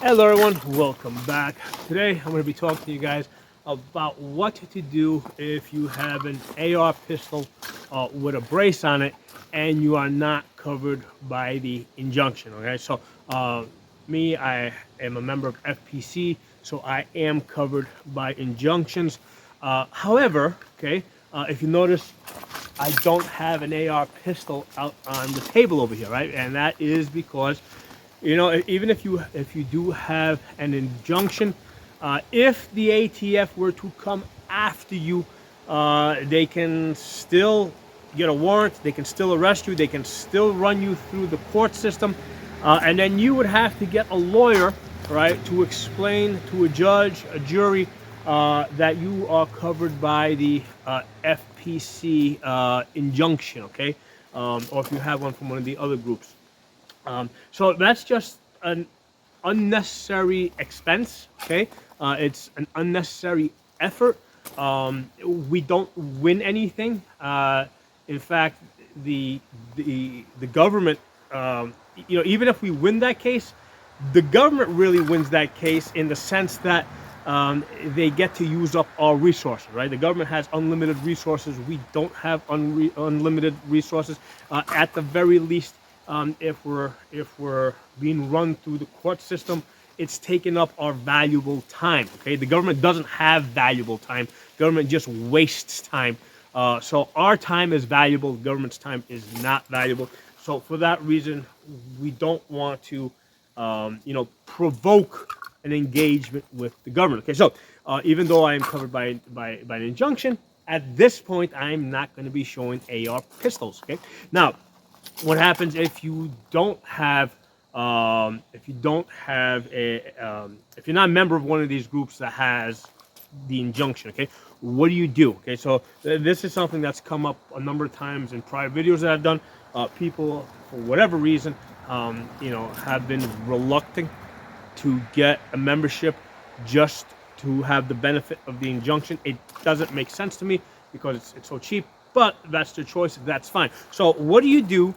Hello everyone, welcome back. Today I'm going to be talking to you guys about what to do if you have an AR pistol with a brace on it and you are not covered by the injunction. Okay, so I am a member of FPC, so I am covered by injunctions. However, if you notice, I don't have an AR pistol out on the table over here, right? And that is because even if you do have an injunction, if the ATF were to come after you, they can still get a warrant, they can still arrest you, they can still run you through the court system, and then you would have to get a lawyer, right, to explain to a judge, a jury, that you are covered by the FPC injunction, okay, or if you have one from one of the other groups. So that's just an unnecessary expense. Okay, it's an unnecessary effort. We don't win anything. In fact, the government, even if we win that case, the government really wins that case in the sense that they get to use up our resources, right? The government has unlimited resources. We don't have unlimited resources. At the very least, if we're being run through the court system, it's taking up our valuable time. Okay, the government doesn't have valuable time. Government just wastes time. So our time is valuable. The government's time is not valuable. So for that reason, we don't want to, provoke an engagement with the government. Okay, so even though I am covered by an injunction, at this point, I'm not going to be showing AR pistols. Okay, now what happens if you don't have if you're not a member of one of these groups that has the injunction? Okay, what do? Okay, so this is something that's come up a number of times in prior videos that I've done. People, for whatever reason, have been reluctant to get a membership just to have the benefit of the injunction. It doesn't make sense to me because it's so cheap, but that's their choice. That's fine. So what do you do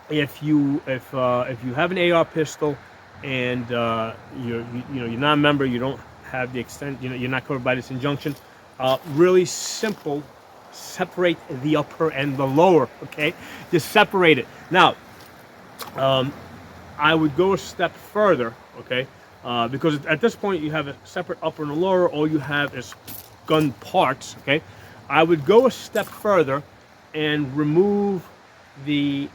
if you have an AR pistol and you're not a member, you don't have the extent, you're not covered by this injunction? Really simple. Separate the upper and the lower. Okay, just separate it. Now, I would go a step further. Okay, because at this point you have a separate upper and a lower. All you have is gun parts. Okay, I would go a step further and remove the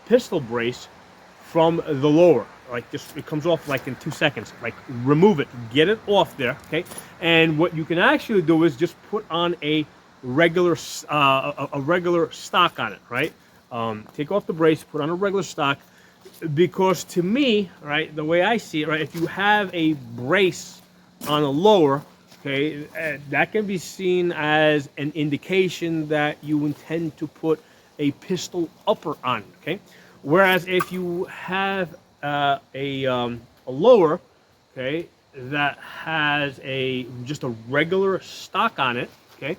pistol brace from the lower. Like, just, it comes off like in 2 seconds. Like, remove it, get it off there. Okay, and what you can actually do is just put on a regular stock on it. Right, take off the brace, put on a regular stock. Because to me, right, the way I see it, right, if you have a brace on a lower, okay, that can be seen as an indication that you intend to put a pistol upper on. Okay, whereas if you have a lower, okay, that has just a regular stock on it, okay,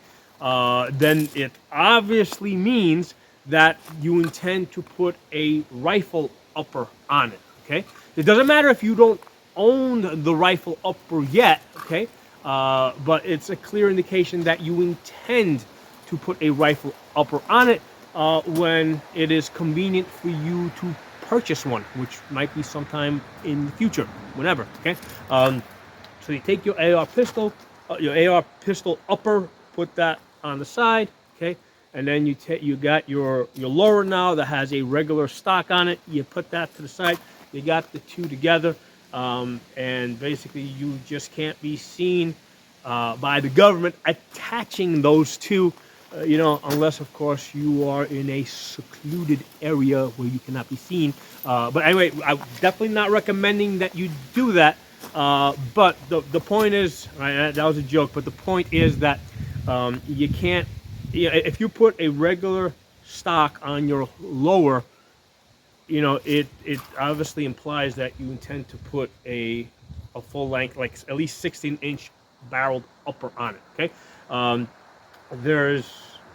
then it obviously means that you intend to put a rifle upper on it. Okay, it doesn't matter if you don't own the rifle upper yet. Okay, but it's a clear indication that you intend to put a rifle upper on it when it is convenient for you to purchase one, which might be sometime in the future, whenever. Okay, so you take your AR pistol upper, put that on the side. Okay, and then you got your lower now that has a regular stock on it. You put that to the side. You got the two together, and basically you just can't be seen by the government attaching those two. Unless, of course, you are in a secluded area where you cannot be seen. But anyway, I'm definitely not recommending that you do that. But the point is, right, that was a joke, but the point is that you can't, if you put a regular stock on your lower, it obviously implies that you intend to put a full length, like at least 16-inch barreled upper on it. Okay, there's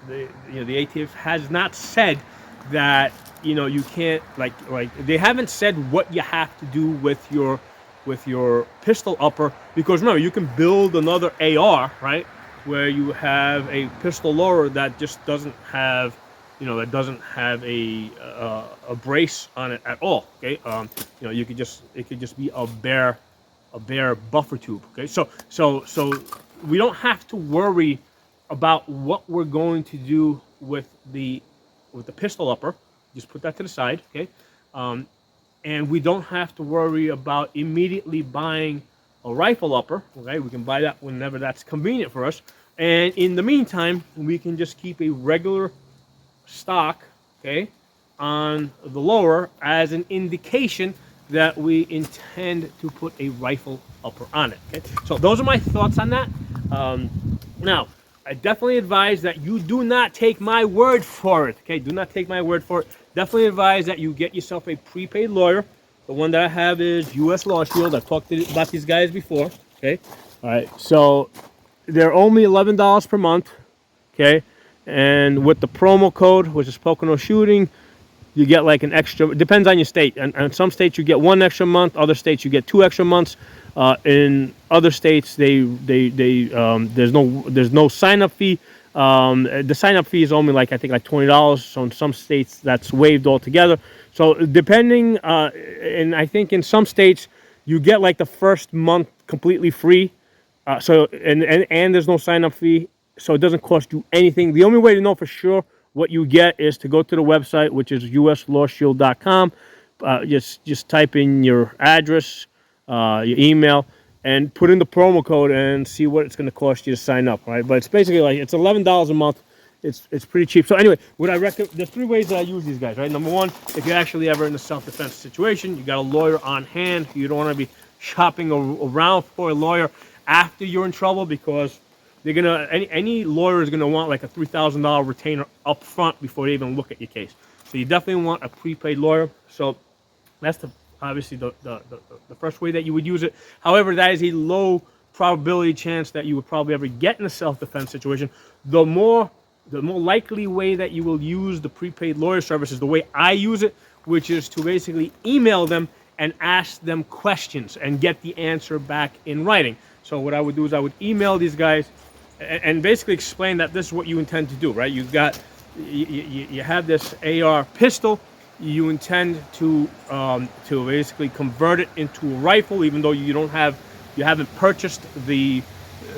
the ATF has not said that you know, you can't like they haven't said what you have to do with your pistol upper, because remember, you can build another AR, right, where you have a pistol lower that just doesn't have, you know, that doesn't have a brace on it at all. Okay, you know, you could just, it could just be a bare buffer tube. Okay, so we don't have to worry about what we're going to do with the pistol upper. Just put that to the side. Okay, and we don't have to worry about immediately buying a rifle upper. Okay, we can buy that whenever that's convenient for us. And in the meantime, we can just keep a regular stock, okay, on the lower as an indication that we intend to put a rifle upper on it. Okay, so those are my thoughts on that. Now, I definitely advise that you do not take my word for it. Okay, do not take my word for it. Definitely advise that you get yourself a prepaid lawyer. The one that I have is US Lawshield. I've talked about these guys before. Okay, all right. So they're only $11 per month. Okay, and with the promo code, which is Pocono Shooting, you get like an extra. It depends on your state. And some states you get 1 extra month. Other states you get 2 extra months. In other states, there's no sign up fee. The sign up fee is only like, I think, like $20. So in some states that's waived altogether. So depending, and I think in some states you get like the first month completely free. So and there's no sign up fee. So it doesn't cost you anything. The only way to know for sure what you get is to go to the website, which is uslawshield.com. Just type in your address, your email, and put in the promo code and see what it's going to cost you to sign up, right? But it's basically like, it's $11 a month. It's pretty cheap. So anyway, what I recommend, there's 3 ways that I use these guys, right? Number 1, if you're actually ever in a self-defense situation, you got a lawyer on hand. You don't want to be shopping around for a lawyer after you're in trouble, because they're gonna, any lawyer is gonna want like a $3,000 retainer up front before they even look at your case. So you definitely want a prepaid lawyer. So that's obviously the first way that you would use it. However, that is a low probability chance that you would probably ever get in a self-defense situation. The more likely way that you will use the prepaid lawyer service is the way I use it, which is to basically email them and ask them questions and get the answer back in writing. So what I would do is I would email these guys and basically explain that this is what you intend to do, right? You have this AR pistol. You intend to basically convert it into a rifle, even though you haven't purchased the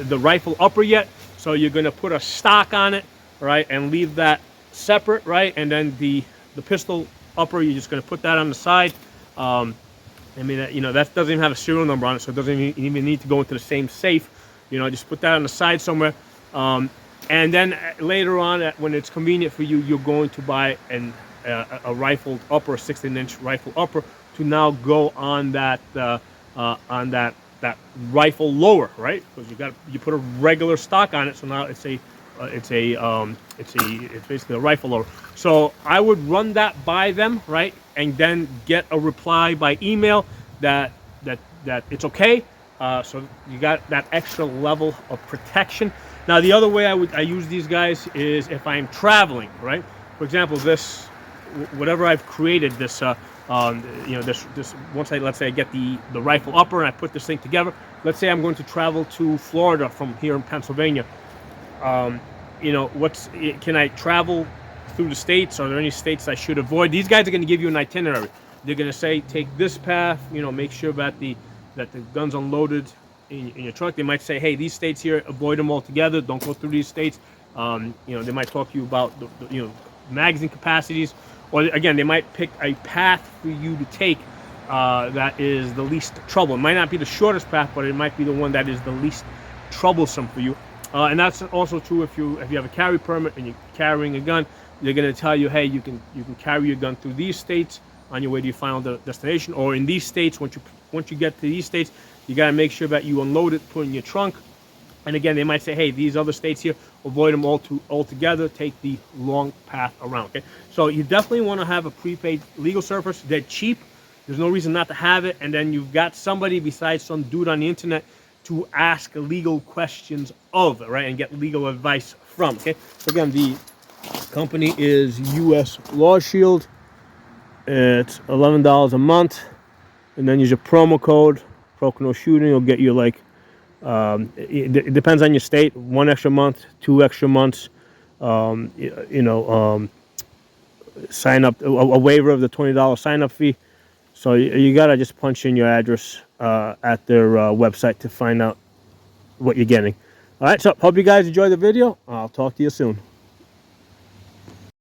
rifle upper yet. So you're going to put a stock on it, right, and leave that separate, right? And then the pistol upper, you're just going to put that on the side. I mean, you know, that doesn't even have a serial number on it, so it doesn't even need to go into the same safe. You know, just put that on the side somewhere. And then later on, when it's convenient for you, you're going to buy a rifled upper, a 16-inch rifle upper, to now go on that rifle lower, right? Because you put a regular stock on it, so now it's basically a rifle lower. So I would run that by them, right, and then get a reply by email that it's okay. So you got that extra level of protection. Now the other way I use these guys is if I'm traveling, right? For example, whatever I've created, this once let's say I get the rifle upper and I put this thing together. Let's say I'm going to travel to Florida from here in Pennsylvania. You know, can I travel through the states? Are there any states I should avoid? These guys are going to give you an itinerary. They're going to say, take this path, you know, make sure that the gun's unloaded in your truck. They might say, hey, these states here, avoid them altogether. Don't go through these states. You know, they might talk to you about the magazine capacities, or again, they might pick a path for you to take that is the least trouble. It might not be the shortest path, but it might be the one that is the least troublesome for you. And that's also true if you have a carry permit and you're carrying a gun. They're going to tell you, hey, you can carry your gun through these states on your way to your final destination, or in these states. Once you get to these states, you got to make sure that you unload it, put it in your trunk. And again, they might say, hey, these other states here, avoid them altogether. Take the long path around. Okay, so you definitely want to have a prepaid legal service. They're cheap. There's no reason not to have it. And then you've got somebody besides some dude on the internet to ask legal questions of, right, and get legal advice from. Okay, so again, the company is US Lawshield. It's $11 a month, and then use your promo code Pocono Shooting. It'll get you like it depends on your state. 1 extra month, 2 extra months. Sign up a waiver of the $20 sign up fee. So you gotta just punch in your address at their website to find out what you're getting. All right, so hope you guys enjoyed the video. I'll talk to you soon.